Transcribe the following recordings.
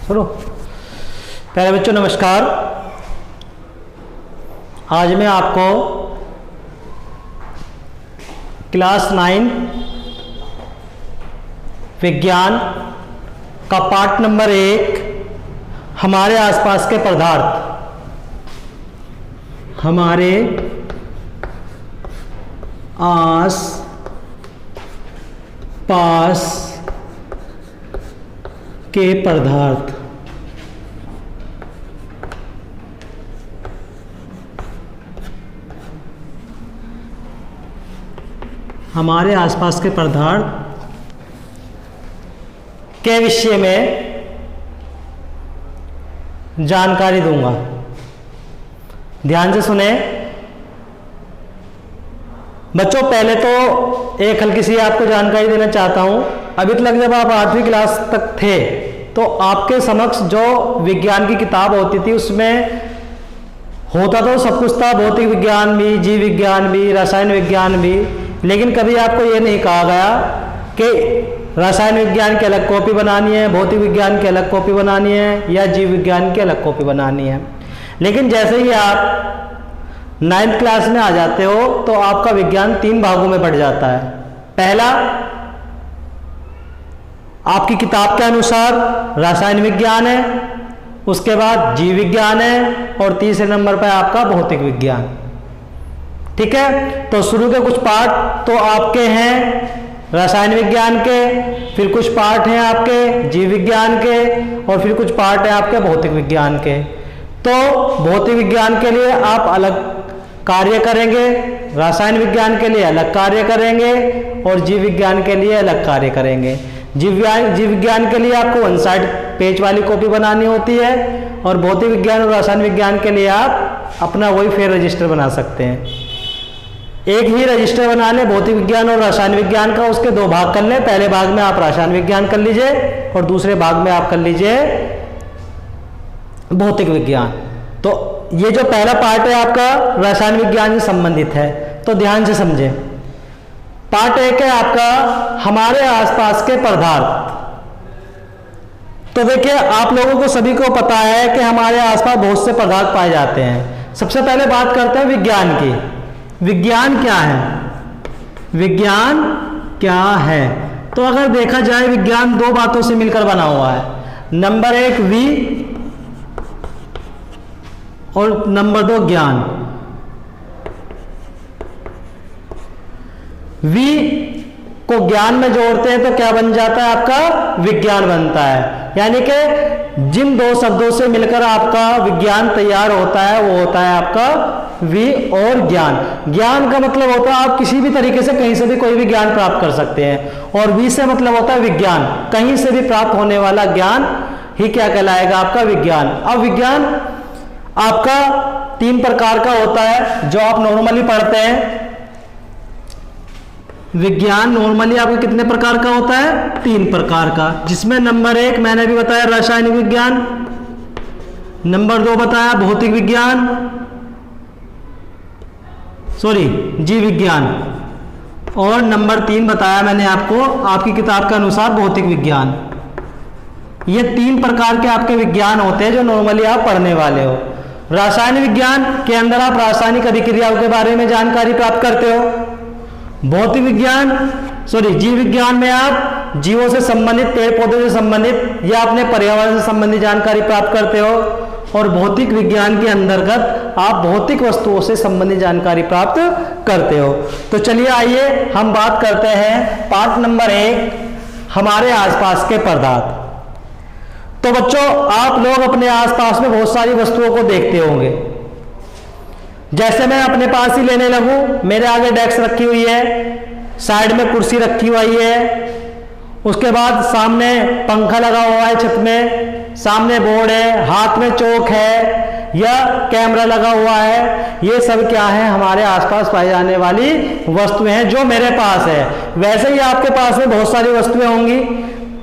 सुनो प्यारे बच्चों, नमस्कार। आज मैं आपको क्लास 9 विज्ञान का पार्ट नंबर 1 हमारे आसपास के पदार्थ, हमारे आस पास के पदार्थ हमारे आसपास के पदार्थ के विषय में जानकारी दूंगा। ध्यान से सुने बच्चों। पहले तो एक हल्की सी आपको जानकारी देना चाहता हूं। अभी तक जब आप 8वीं क्लास तक थे तो आपके समक्ष जो विज्ञान की किताब होती थी उसमें होता तो सब कुछ था, भौतिक विज्ञान भी, जीव विज्ञान भी, रसायन विज्ञान भी। लेकिन कभी आपको ये नहीं कहा गया कि रसायन विज्ञान की अलग कॉपी बनानी है, भौतिक विज्ञान की अलग कॉपी बनानी है या जीव विज्ञान की अलग कॉपी बनानी है। लेकिन जैसे ही आप 9th क्लास में आ जाते हो तो आपका विज्ञान 3 भागों में बढ़ जाता है। पहला, आपकी किताब के अनुसार रसायन विज्ञान है, उसके बाद जीव विज्ञान है और तीसरे नंबर पर आपका भौतिक विज्ञान। ठीक है, तो शुरू के कुछ पार्ट तो आपके हैं रसायन विज्ञान के, फिर कुछ पार्ट हैं आपके जीव विज्ञान के और फिर कुछ पार्ट है आपके भौतिक विज्ञान के। तो भौतिक विज्ञान के लिए आप अलग कार्य करेंगे, रसायन विज्ञान के लिए अलग कार्य करेंगे और जीव विज्ञान के लिए अलग कार्य करेंगे। जीव विज्ञान के लिए आपको 1 साइड पेज वाली कॉपी बनानी होती है और भौतिक विज्ञान और रसायन विज्ञान के लिए आप अपना वही फेर रजिस्टर बना सकते हैं। एक ही रजिस्टर बना ले भौतिक विज्ञान और रसायन विज्ञान का, उसके 2 भाग कर ले। पहले भाग में आप रसायन विज्ञान कर लीजिए और दूसरे भाग में आप कर लीजिए भौतिक विज्ञान। तो ये जो पहला पार्ट है आपका रसायन विज्ञान से संबंधित है, तो ध्यान से समझे। पार्ट 1 है आपका हमारे आसपास के पदार्थ। तो देखिए, आप लोगों को सभी को पता है कि हमारे आसपास बहुत से पदार्थ पाए जाते हैं। सबसे पहले बात करते हैं विज्ञान की। विज्ञान क्या है? विज्ञान क्या है? तो अगर देखा जाए विज्ञान 2 बातों से मिलकर बना हुआ है। नंबर 1 वी और नंबर 2 ज्ञान। वी को ज्ञान में जोड़ते हैं तो क्या बन जाता है? आपका विज्ञान बनता है। यानी कि जिन 2 शब्दों से मिलकर आपका विज्ञान तैयार होता है वो होता है आपका वी और ज्ञान। ज्ञान का मतलब होता है आप किसी भी तरीके से कहीं से भी कोई भी ज्ञान प्राप्त कर सकते हैं, और वी से मतलब होता है विज्ञान, कहीं से भी प्राप्त होने वाला ज्ञान ही क्या कहलाएगा? आपका विज्ञान। अब विज्ञान आपका 3 प्रकार का होता है जो आप नॉर्मली पढ़ते हैं। विज्ञान नॉर्मली आपको कितने प्रकार का होता है? 3 प्रकार का, जिसमें नंबर 1 मैंने भी बताया रासायनिक विज्ञान, नंबर 2 बताया भौतिक विज्ञान, जीव विज्ञान, और नंबर 3 बताया मैंने आपको आपकी किताब के अनुसार भौतिक विज्ञान। ये 3 प्रकार के आपके विज्ञान होते हैं जो नॉर्मली आप पढ़ने वाले हो। रासायनिक विज्ञान के अंदर आप रासायनिक अभिक्रियाओं के बारे में जानकारी प्राप्त करते हो। भौतिक विज्ञान जीव विज्ञान में आप जीवों से संबंधित, पेड़ पौधों से संबंधित या अपने पर्यावरण से संबंधित जानकारी प्राप्त करते हो। और भौतिक विज्ञान के अंतर्गत आप भौतिक वस्तुओं से संबंधित जानकारी प्राप्त करते हो। तो चलिए आइए हम बात करते हैं पार्ट नंबर 1 हमारे आसपास के पदार्थ। तो बच्चों, आप लोग अपने आसपास में बहुत सारी वस्तुओं को देखते होंगे। जैसे मैं अपने पास ही लेने लगूं, मेरे आगे डेस्क रखी हुई है, साइड में कुर्सी रखी हुई है, उसके बाद सामने पंखा लगा हुआ है छत में, सामने बोर्ड है, हाथ में चौक है या कैमरा लगा हुआ है। ये सब क्या है? हमारे आसपास पाई जाने वाली वस्तुएं हैं जो मेरे पास है। वैसे ही आपके पास में बहुत सारी वस्तुएं होंगी।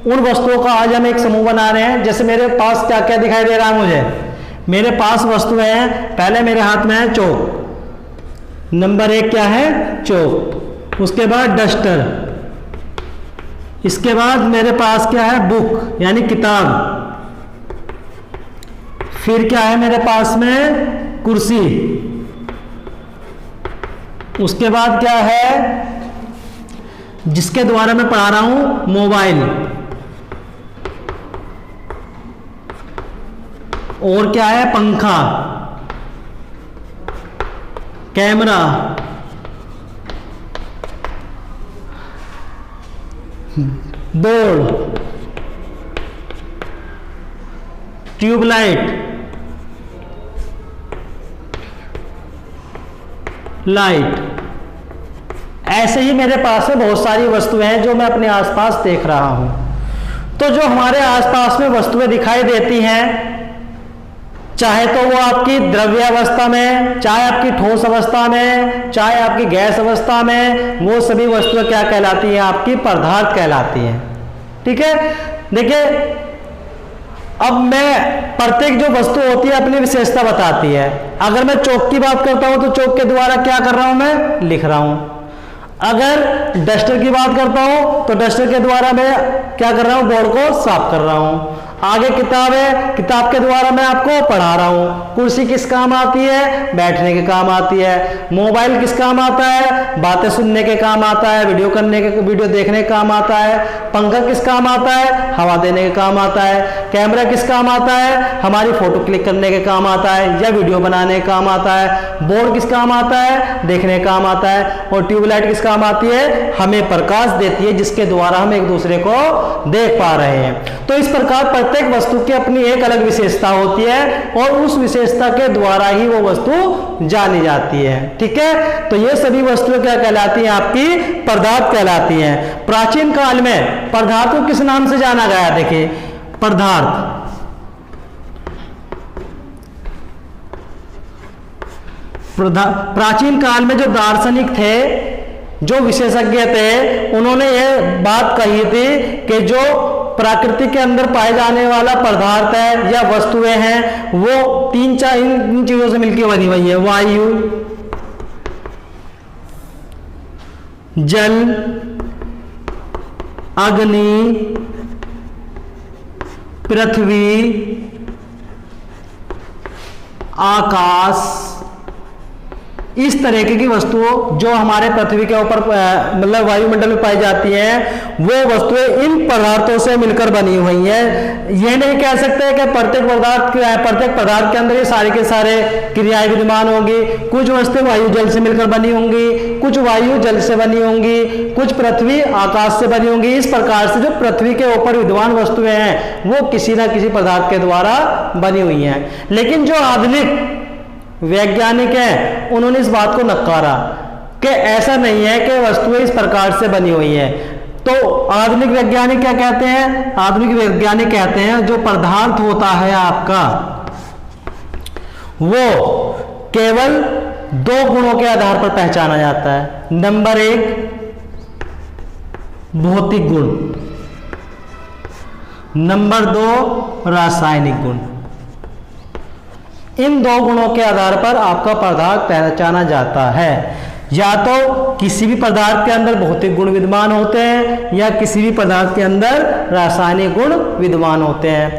उन वस्तुओं का आज हम एक समूह बना रहे हैं। जैसे मेरे पास क्या क्या दिखाई दे रहा है मुझे? मेरे पास वस्तुएं हैं। पहले मेरे हाथ में है चौक, नंबर 1 क्या है? चौक। उसके बाद डस्टर, इसके बाद मेरे पास क्या है? बुक यानी किताब, फिर क्या है मेरे पास में, कुर्सी। उसके बाद क्या है, जिसके द्वारा मैं पढ़ा रहा हूं, मोबाइल। और क्या है, पंखा, कैमरा, बोर्ड, ट्यूबलाइट, लाइट। ऐसे ही मेरे पास में बहुत सारी वस्तुएं हैं जो मैं अपने आसपास देख रहा हूं। तो जो हमारे आसपास में वस्तुएं दिखाई देती हैं, चाहे तो वो आपकी द्रव्यावस्था में, चाहे आपकी ठोस अवस्था में, चाहे आपकी गैस अवस्था में, वो सभी वस्तुएं क्या कहलाती हैं, आपकी पदार्थ कहलाती हैं। ठीक है, देखिए अब मैं प्रत्येक जो वस्तु होती है अपनी विशेषता बताती है। अगर मैं चौक की बात करता हूं तो चौक के द्वारा क्या कर रहा हूं, मैं लिख रहा हूं। अगर डस्टर की बात करता हूं तो डस्टर के द्वारा मैं क्या कर रहा हूं, बोर्ड को साफ कर रहा हूं। आगे किताब है, किताब के द्वारा मैं आपको पढ़ा रहा हूं। कुर्सी किस काम आती है, बैठने के काम आती है। मोबाइल किस काम आता है, बातें सुनने के काम आता है, वीडियो करने के, वीडियो देखने के काम आता है। पंखा किस काम आता है, हवा देने के काम आता है। कैमरा किस काम आता है, हमारी फोटो क्लिक करने के काम आता है या वीडियो बनाने के काम आता है। बोर्ड किस काम आता है, देखने के काम आता है। और ट्यूबलाइट किस काम आती है, हमें प्रकाश देती है, जिसके द्वारा हम एक दूसरे को देख पा रहे हैं। तो इस प्रकार प्रत्येक वस्तु की अपनी एक अलग विशेषता होती है और उस विशेषता के द्वारा ही वो वस्तु जानी जाती है। ठीक है, तो ये सभी वस्तुएं क्या कहलाती हैं, आपकी पदार्थ कहलाती हैं। प्राचीन काल में पदार्थ को किस नाम से जाना गया, देखिए पदार्थ। प्राचीन काल में जो दार्शनिक थे, जो विशेषज्ञ थे, उन्होंने ये बात कही थी कि जो प्रकृति के अंदर पाए जाने वाला पदार्थ है या वस्तुएं हैं, वो तीन चार इन चीजों से मिलकर बनी हुई है। वायु, जल, अग्नि, पृथ्वी, आकाश। इस तरीके की वस्तुओं जो हमारे पृथ्वी के ऊपर मतलब वायुमंडल में पाई जाती हैं, वो वस्तुएं इन पदार्थों से मिलकर बनी हुई हैं। ये नहीं कह सकते कि प्रत्येक पदार्थ के अंदर ये सारे के सारे क्रियाएं विद्यमान होंगी। कुछ वस्तुएं वायु जल से मिलकर बनी होंगी, कुछ वायु जल से बनी होंगी, कुछ पृथ्वी आकाश से बनी होंगी। इस प्रकार से जो पृथ्वी के ऊपर विद्यमान वस्तुएं हैं वो किसी न किसी पदार्थ के द्वारा बनी हुई हैं। लेकिन जो आधुनिक वैज्ञानिक हैं, उन्होंने इस बात को नकारा कि ऐसा नहीं है कि वस्तुएं इस प्रकार से बनी हुई हैं। तो आधुनिक वैज्ञानिक क्या कहते हैं, आधुनिक वैज्ञानिक कहते हैं जो पदार्थ होता है आपका, वो केवल दो गुणों के आधार पर पहचाना जाता है। नंबर एक, भौतिक गुण। नंबर दो, रासायनिक गुण। इन दो गुणों के आधार पर आपका पदार्थ पहचाना जाता है। या तो किसी भी पदार्थ के अंदर भौतिक गुण विद्यमान होते हैं या किसी भी पदार्थ के अंदर रासायनिक गुण विद्यमान होते हैं।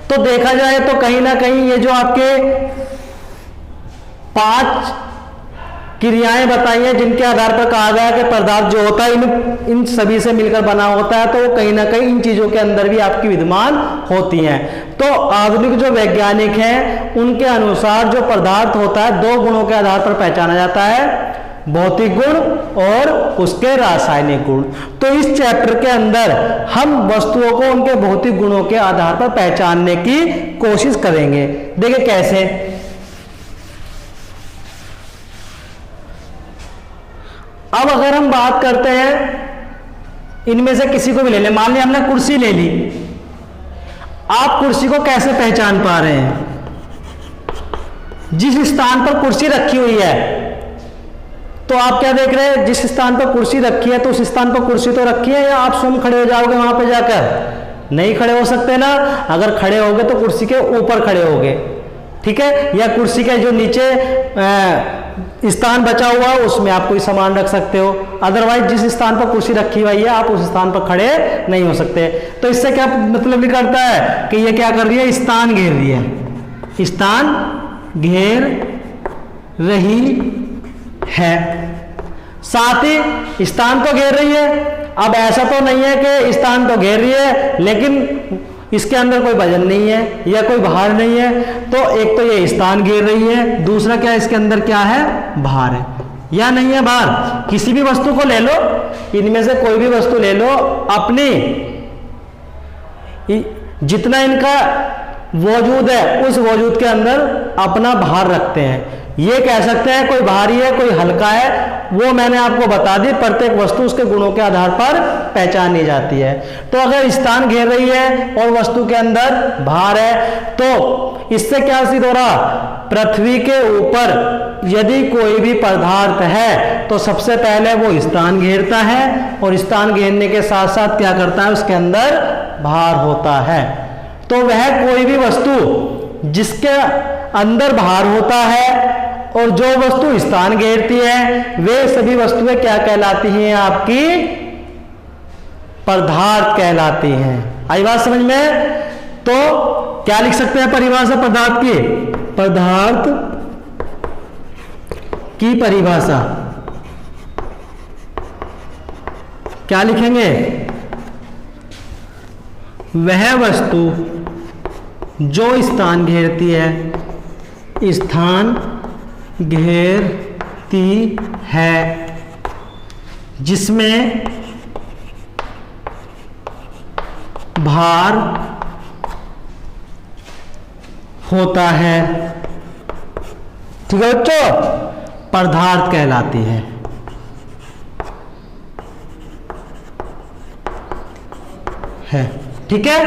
तो देखा जाए तो कहीं ना कहीं ये जो आपके 5 क्रियाएं बताई हैं जिनके आधार पर कहा गया कि पदार्थ जो होता है इन सभी से मिलकर बना होता है, तो वो कहीं ना कहीं इन चीजों के अंदर भी आपकी विद्यमान होती हैं। तो आधुनिक जो वैज्ञानिक हैं उनके अनुसार जो पदार्थ होता है दो गुणों के आधार पर पहचाना जाता है, भौतिक गुण और उसके रासायनिक गुण। तो इस चैप्टर के अंदर हम वस्तुओं को उनके भौतिक गुणों के आधार पर पहचानने की कोशिश करेंगे। देखिए कैसे। अब अगर हम बात करते हैं इनमें से किसी को भी ले लें, मान लिया हमने कुर्सी ले ली। आप कुर्सी को कैसे पहचान पा रहे हैं? जिस स्थान पर कुर्सी रखी हुई है, तो आप क्या देख रहे हैं, जिस स्थान पर कुर्सी रखी है तो उस स्थान पर कुर्सी तो रखी है, या आप स्वयं खड़े हो जाओगे वहां पर जाकर? नहीं खड़े हो सकते ना। अगर खड़े होगे तो कुर्सी के ऊपर खड़े होगे, ठीक है, या कुर्सी के जो नीचे स्थान बचा हुआ उसमें आप कोई सामान रख सकते हो। अदरवाइज जिस स्थान पर कुर्सी रखी हुई है आप उस स्थान पर खड़े नहीं हो सकते। तो इससे क्या मतलब निकलता है कि ये क्या कर रही है, स्थान घेर रही है। स्थान घेर रही है। साथ ही स्थान तो घेर रही है। अब ऐसा तो नहीं है कि स्थान तो घेर रही है लेकिन इसके अंदर कोई वजन नहीं है या कोई भार नहीं है, तो एक तो ये स्थान घेर रही है, दूसरा क्या इसके अंदर क्या है, भार है या नहीं है भार। किसी भी वस्तु को ले लो, इनमें से कोई भी वस्तु ले लो, अपनी जितना इनका वजूद है उस वजूद के अंदर अपना भार रखते हैं। ये कह सकते हैं कोई भारी है कोई हल्का है, वो मैंने आपको बता दी, प्रत्येक वस्तु उसके गुणों के आधार पर पहचानी जाती है। तो अगर स्थान घेर रही है और वस्तु के अंदर भार है तो इससे क्या सिद्ध हो रहा, पृथ्वी के ऊपर यदि कोई भी पदार्थ है तो सबसे पहले वो स्थान घेरता है और स्थान घेरने के साथ साथ क्या करता है, उसके अंदर भार होता है। तो वह कोई भी वस्तु जिसके अंदर भार होता है और जो वस्तु स्थान घेरती है वे सभी वस्तुएं क्या कहलाती हैं, आपकी पदार्थ कहलाती हैं। आई बात समझ में? तो क्या लिख सकते हैं परिभाषा पदार्थ की? पदार्थ की परिभाषा क्या लिखेंगे? वह वस्तु जो स्थान घेरती है, स्थान घेरती है, जिसमें भार होता है, ठीक है बच्चों, पदार्थ कहलाती है। ठीक है,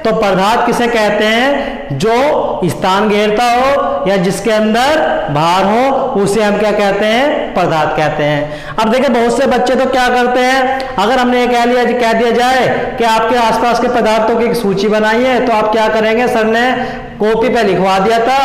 तो पदार्थ किसे कहते हैं? जो स्थान घेरता हो या जिसके अंदर भार हो उसे हम क्या कहते हैं? पदार्थ कहते हैं। अब देखिए बहुत से बच्चे तो क्या करते हैं, अगर हमने ये कह दिया जाए कि आपके आसपास के पदार्थों की एक सूची बनाई है तो आप क्या करेंगे, सर ने कॉपी पे लिखवा दिया था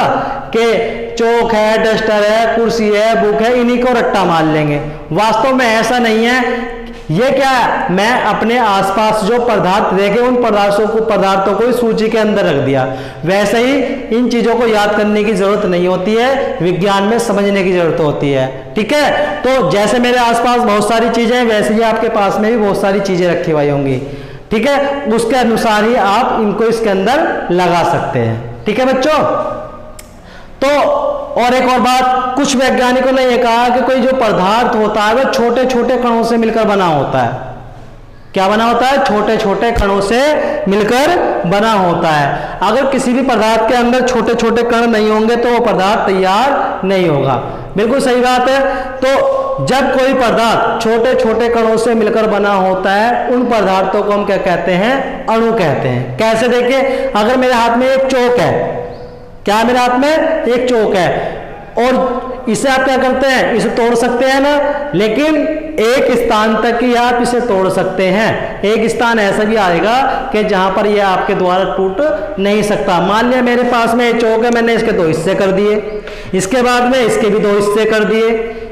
कि चौक है, डस्टर है, कुर्सी है, बुक है, इन्हीं को रट्टा मार लेंगे। वास्तव में ऐसा नहीं है। ये क्या है, मैं अपने आसपास जो पदार्थ देखे उन पदार्थों को सूची के अंदर रख दिया। वैसे ही इन चीजों को याद करने की जरूरत नहीं होती है, विज्ञान में समझने की जरूरत होती है। ठीक है, तो जैसे मेरे आसपास बहुत सारी चीजें हैं वैसे ही आपके पास में भी बहुत सारी चीजें रखी हुई होंगी। ठीक है, उसके अनुसार ही आप इनको इसके अंदर लगा सकते हैं। ठीक है बच्चों, तो और एक और बात, कुछ वैज्ञानिकों ने यह कहा कि कोई जो पदार्थ होता है वह छोटे छोटे कणों से मिलकर बना होता है। क्या बना होता है? छोटे छोटे कणों से मिलकर बना होता है। अगर किसी भी पदार्थ के अंदर छोटे छोटे कण नहीं होंगे तो वो पदार्थ तैयार नहीं होगा। बिल्कुल सही बात है। तो जब कोई पदार्थ छोटे छोटे कणों से मिलकर बना होता है उन पदार्थों को हम क्या कहते हैं? अणु कहते हैं। कैसे? देखिए, अगर मेरे हाथ में एक चौक है, क्या मेरे हाथ में एक चौक है और इसे आप क्या करते हैं? इसे तोड़ सकते हैं ना, लेकिन एक स्थान तक ही आप इसे तोड़ सकते हैं। एक स्थान ऐसा भी आएगा कि जहां पर यह आपके द्वारा टूट नहीं सकता। मान लिया मेरे पास में एक चौक है, मैंने इसके 2 हिस्से कर दिए, इसके बाद में इसके भी 2 हिस्से कर दिए,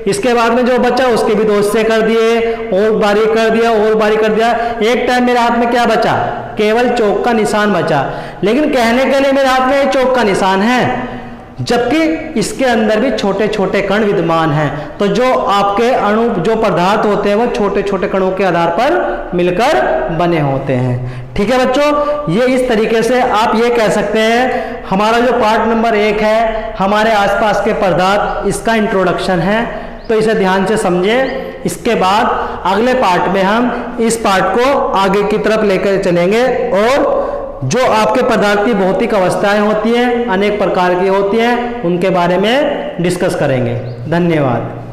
इसके बाद में जो बचा उसके भी 2 हिस्से कर दिए, और बारीक कर दिया और बारीक कर दिया। एक टाइम मेरे हाथ में क्या बचा? केवल चौक का निशान बचा। लेकिन कहने के लिए मेरे हाथ में एक चौक का निशान है, जबकि इसके अंदर भी छोटे छोटे कण विद्यमान हैं। तो जो आपके अणु, जो पदार्थ होते हैं वो छोटे छोटे कणों के आधार पर मिलकर बने होते हैं। ठीक है बच्चों, ये इस तरीके से आप ये कह सकते हैं हमारा जो पार्ट नंबर 1 है हमारे आसपास के पदार्थ, इसका इंट्रोडक्शन है। तो इसे ध्यान से समझें। इसके बाद अगले पार्ट में हम इस पार्ट को आगे की तरफ लेकर चलेंगे और जो आपके पदार्थ की भौतिक अवस्थाएं होती हैं, अनेक प्रकार की होती हैं, उनके बारे में डिस्कस करेंगे। धन्यवाद।